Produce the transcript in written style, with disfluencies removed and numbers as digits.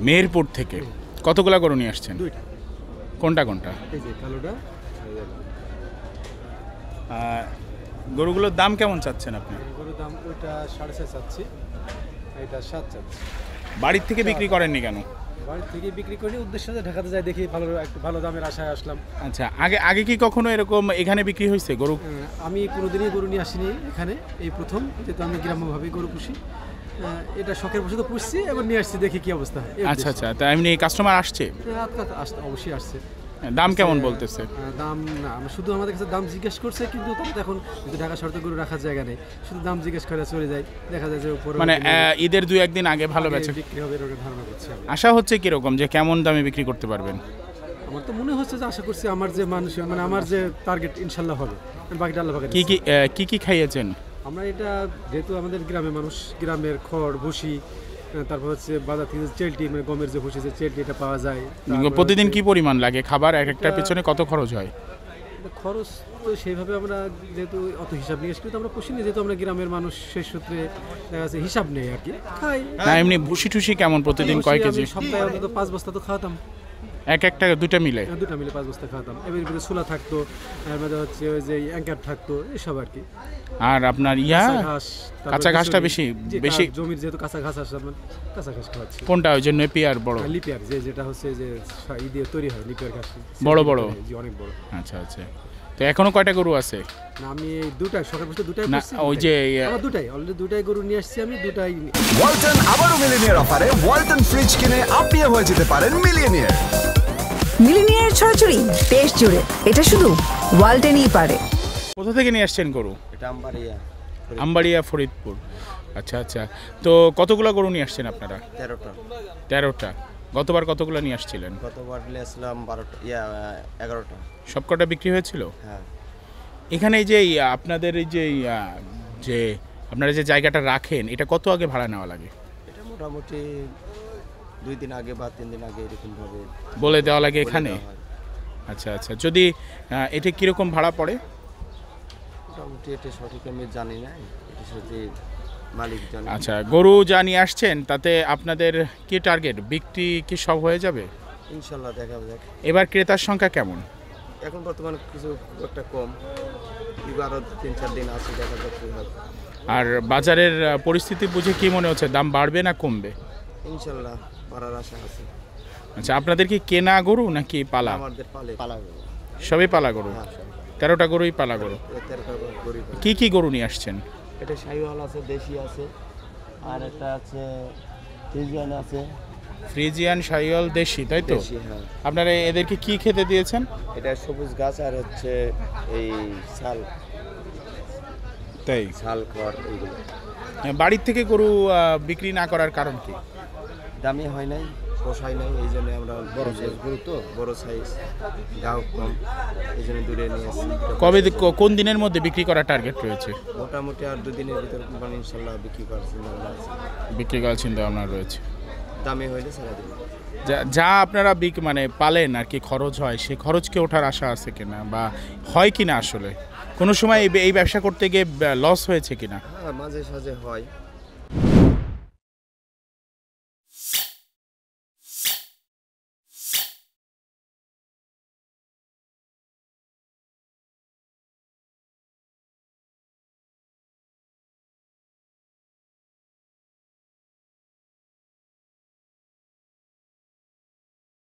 মেহেরপুর থেকে কতগুলা গরু নিয়ে আসছেন? দুইটা। কোনটা কোনটা? এই যে কালোটা। গরুগুলোর দাম কেমন চাচ্ছেন আপনি? গরুর দাম ওইটা 4.5 চাচ্ছি, এটা 7 চাচ্ছি। বাড়ির থেকে বিক্রি করেননি কেন? বাড়ি থেকে বিক্রি করি উদ্দেশ্যে ঢাকাতে যাই, দেখি ভালো একটু ভালো দামের আশায় আসলাম। আচ্ছা, আগে আগে কি কখনো এরকম এখানে বিক্রি হয়েছে গরু? আমি কোনোদিনই গরু নিয়ে আসিনি এখানে, এই প্রথম, যেহেতু আমি গ্রাম্যভাবেই গরু পুষি। এটা শখের বসে তো পুষছি, এবার নিয়ে আসছি, দেখি কি অবস্থা। আচ্ছা আচ্ছা, তা এমনি কাস্টমার আসছে? অবশ্যই আসছে। দাম কেমন বলতেছে? দাম না, শুধু আমাদের কাছে দাম জিজ্ঞেস করছে, কিন্তু তারা এখন ঢাকা শহরে গরু রাখার জায়গা নেই, শুধু দাম জিজ্ঞেস করে চলে যায়। দেখা যায় যে মানে ঈদের 2-1 দিন আগে ভালো বেচে বিক্রি হবে এরকম ধারণা করছি। আশা হচ্ছে কিরকম যে কেমন দামে বিক্রি করতে পারবেন? আমার তো মনে হচ্ছে যে, আশা করছি আমার যে মানুষ, মানে আমার যে টার্গেট ইনশাল্লাহ হবে। বাকিটা আল্লাহ পাকের। কি কি খাইয়েছেন? আমরা এটা যেহেতু আমাদের গ্রামের মানুষ, গ্রামের খড় ভুসি, তারপর হচ্ছে বাজার থেকে চেলটি, মানে গমের যে ভুসি, যে চেলটি, এটা পাওয়া যায়। প্রতিদিন কি পরিমাণ লাগে খাবার? এক একটার পেছনে কত খরচ হয়? খরচ তো সেইভাবে আমরা যেহেতু অত হিসাব নিয়ে কিন্তু আমরা পুষিনি, যেহেতু আমরা গ্রামের মানুষ, সেই সূত্রে দেখা যাচ্ছে হিসাব নেই আর কি, খাই না। এমনি ভুসি টুসি কেমন প্রতিদিন কয় কেজি? সপ্তাহে অন্তত 5 বস্তা তো খাওয়াতাম। এক একটা দুটা মিলে 5 বস্তা খাওয়াতাম। এবার ভিতরে সুলা থাকতো, এর মধ্যে হচ্ছে ওই যে অ্যাঙ্কার থাকতো, এসব আর কি। আর আপনার কাঁচা ঘাসটা বেশি বেশি জমির যেহেতু কাঁচা ঘাস আসে, কাঁচা ঘাস খাওয়াচ্ছি। কোনটা? ওই যে নেপিয়ার বড়? লিপিয়ার, যেটা হচ্ছে যে দিয়ে তৈরি হয়, লিপিয়ার ঘাস বড় বড়। জি, অনেক বড়। আচ্ছা আচ্ছা, তো এখনো কয়টা গরু আছে? না, আমি দুটাই সকাল বসে দুটাই না, করছি। ওই যে আমার দুটাই অলরেডি, দুটাই গরু নিয়ে আসছি আমি, দুটাই। ওয়ালটন আবারও মিলিনিয়ার অফারে ওয়ালটন ফ্রিজ কিনে আপনিও হয়ে যেতে পারেন মিলিয়নিয়ার। মিলিনিয়ার ছড়াছড়ি দেশ জুড়ে, এটা শুধু ওয়ালটেনই পারে। কোথা থেকে নিয়ে আসছেন গরু? এটা আমবাড়িয়া, ফরিদপুর। আচ্ছা আচ্ছা, তো কতগুলো গরু নিয়ে আসছেন আপনারা? 13টা। 13টা। গতবার কতগুলো নিয়ে আসছিলেন? গতবার নিয়ে আসলাম 11টা। সবকটা বিক্রি হয়েছিল? হ্যাঁ। এখানে এই যে আপনাদের এই যে আপনারা যে জায়গাটা রাখেন, এটা কত আগে ভাড়া নেওয়া লাগে? এটা মোটামুটি 2 দিন আগে বা 3 দিন আগে এরকমভাবে বলে দেওয়া লাগে এখানে? আচ্ছা আচ্ছা, যদি এটা কীরকম ভাড়া পড়ে? মোটামুটি এটা সঠিক আমি জানি না, এটা সাথে মালিক জানে। আচ্ছা, গরু যা নিয়ে আসছেন তাতে আপনাদের কি টার্গেট? বিক্রি কি সব হয়ে যাবে ইনশাল্লাহ? দেখা যাক। এবার ক্রেতার সংখ্যা কেমন? এখন বর্তমানে কিছু একটা কম, আরও 3-4 দিন আছে, দেখা যাক কি হয়। আর বাজারের পরিস্থিতি বুঝে কি মনে হচ্ছে, দাম বাড়বে না কমবে? ইনশাল্লাহ বাড়ার আশা আছে। আচ্ছা, আপনাদের কি কেনা গরু নাকি পালা? আমাদের পালা গরু। সবই পালা গরু? 13টা গরুই পালা গরু। 13টা গরু। কি কি গরু নিয়ে আসছেন? এটা শাহিওয়াল আছে, দেশি আছে, আর একটা আছে ফ্রিজিয়ান আছে। ফ্রিজিয়ান, শাহিওয়াল, দেশি, তাই তো? দেশি, হ্যাঁ। আপনারা এদেরকে কি খেতে দিয়েছেন? এটা সবুজ ঘাস আর হচ্ছে এই শাল, তাই শাল খড়, এইগুলো। বাড়ির থেকে গরু বিক্রি না করার কারণ কি? দামি হয় নাই, পোষায় নাই, এই জন্য আমরা বড় সাইজ গরু, তো বড় সাইজ, গাও কম, এই জন্য দূরে নিয়ে আসি। কোন দিনের মধ্যে বিক্রি করার টার্গেট রয়েছে? মোটামুটি আর 2 দিনের ভিতর কোম্পানি ইনশাল্লাহ বিক্রি করার চিন্তা ভাবনা আছে। বিক্রি করার চিন্তা ভাবনা রয়েছে। দামি হইলে সারা দিন। যা আপনারা মানে পালেন আর কি, খরচ হয়, সেই খরচকে ওঠার আশা আছে কিনা, বা হয় কিনা আসলে কোনো সময় এই ব্যবসা করতে গিয়ে লস হয়েছে কিনা? হ্যাঁ, মাঝে সাঝে হয়।